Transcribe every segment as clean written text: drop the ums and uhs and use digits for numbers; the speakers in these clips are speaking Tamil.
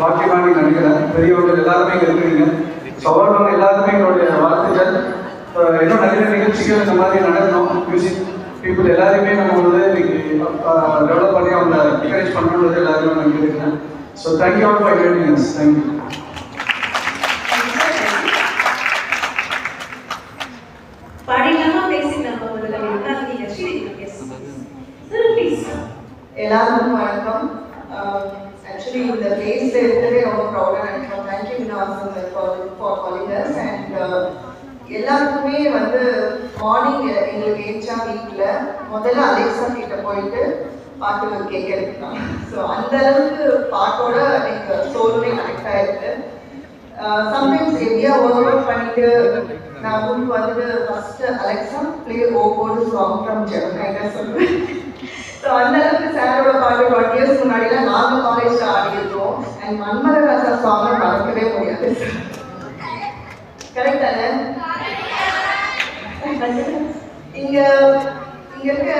பாக்கியமானி நினைக்கிறேன். பெரியவர்கள் எல்லாருமே இங்கே இருக்கிறீங்க. சவால்கள் எல்லாருமே என்னுடைய வாழ்த்துக்கள். இன்னும் நிறைய நிகழ்ச்சிகள் இந்த மாதிரி நடக்கணும். மியூசிக் பீப்புள் எல்லாருமே நம்ம வந்து இன்னைக்கு டெவலப் பண்ணி அவங்க என்கரேஜ் பண்ணணுன்றது எல்லாருமே நான் கேட்குறேன். So thank you all for joining us. Thank you. எல்லாருக்கும் வணக்கம். ஆக்சுவலி இந்த பிளேஸ்ல இருக்கிறதே ரொம்ப ப்ரௌடா நினைக்கிறோம். Thank you Vinasan for calling us. And எல்லாருக்குமே வந்து மார்னிங் எங்களுக்கு ஏச்சா வீட்டில் முதல்ல அலெக்ஸா கிட்ட போயிட்டு பாட்டு கேட்க எடுத்துக்கலாம். ஸோ அந்த அளவுக்கு பாட்டோட எனக்கு சோலுமே கனெக்ட் ஆயிருக்கு. சம்டைம்ஸ் எப்படியா ஒர்க் அவுட் பண்ணிட்டு நான் ரூமுக்கு வந்துட்டு ஃபர்ஸ்ட் அலெக்ஸா பிளே ஓகோடு சாங் ஃப்ரம் ஜெமினி சொல்லுவேன். ஸோ அந்த அளவுக்கு சாரோட பாட்டு 20 இயர்ஸ் முன்னாடிலாம் நாங்கள் காலேஜில் ஆடியிருக்கோம். அண்ட் மன்மதராசா சாங்கை மறக்கவே முடியாது. கரெக்ட் தானே? இங்க இருக்க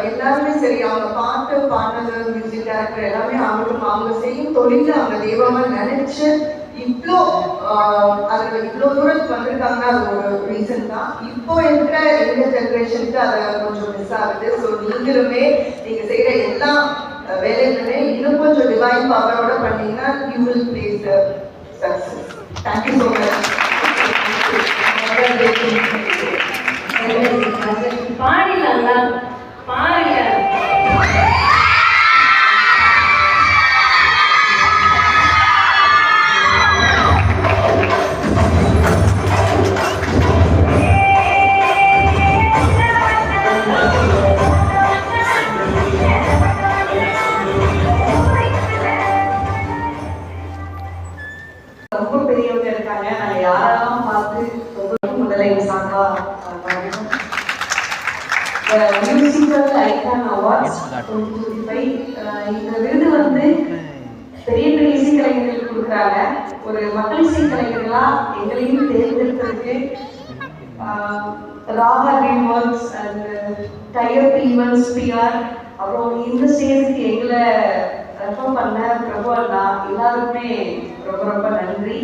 எல்லாருமே சரி, அவங்க பாட்டு பாடுறது, மியூசிக் டைரக்டர் எல்லாமே அவங்க செய்யும் தொழில அவங்க தெய்வமா நினைச்சு இவ்வளோ அதில் இவ்வளோ தூரத்துக்கு வந்திருக்காங்கன்னா அது ஒரு ரீசன் தான். இப்போ இருக்கிற எங்க ஜென்ரேஷனுக்கு அதை கொஞ்சம் மிஸ் ஆகுது. ஸோ நீங்களுமே நீங்க செய்யற எல்லா வேலைகளுமே இன்னும் கொஞ்சம் டிவைன் பவரோட பண்ணீங்கன்னா you will place the success. Thank you so much. பாடிலாம் பாருங்க. ரொம்ப பெரியவங்க இருக்காங்க. நாங்கள் யாரெல்லாம் பார்த்து முதல்ல எங்க சாங்கா மியூசிக்கல் ஐகான் அவார்ட்ஸ் 2025. இந்த விருது வந்து பெரிய பெரிய இசைக்கலைஞர்களுக்கு கொடுக்குறாங்க. ஒரு மக்கள் இசைக்கலைஞர்களா எங்களையும் தேர்ந்தெடுக்கிறதுக்கு Raga DreamWorks and Dyer events PR அப்புறம் இந்த ஸ்டேஜுக்கு எங்களை ரெஃபர் பண்ண பிரபு அண்ணா எல்லாருக்குமே ரொம்ப ரொம்ப நன்றி.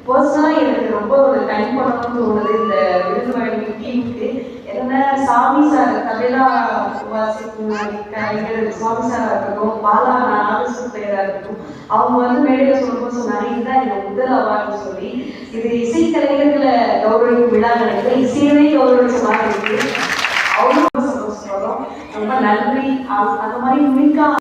பர்சனலாக எனக்கு ரொம்ப ஒரு டைம் பண்ணணும்னு தோணுது இந்த விருது வழங்கிய டீமுக்கு. என்னென்ன சாமி சார் கலைலா கலைஞர் சுவாமி சாராக இருக்கட்டும், பாலா நாகேஸ்வர பிள்ளையராக இருக்கட்டும், அவங்க வந்து மேடையில் சொல்லும்போது சொன்னாங்க இதுதான் எனக்கு முதல் அவார்டுன்னு சொல்லி. இது இசைக்கலைஞர்களை கௌரவிக்கும் விழா நினைக்கிறேன். இசையவே கௌரவிச்ச மாதிரி இருக்கு. அவ்வளோ சந்தோஷம். ரொம்ப நன்றி. அந்த மாதிரி யூனிக்கா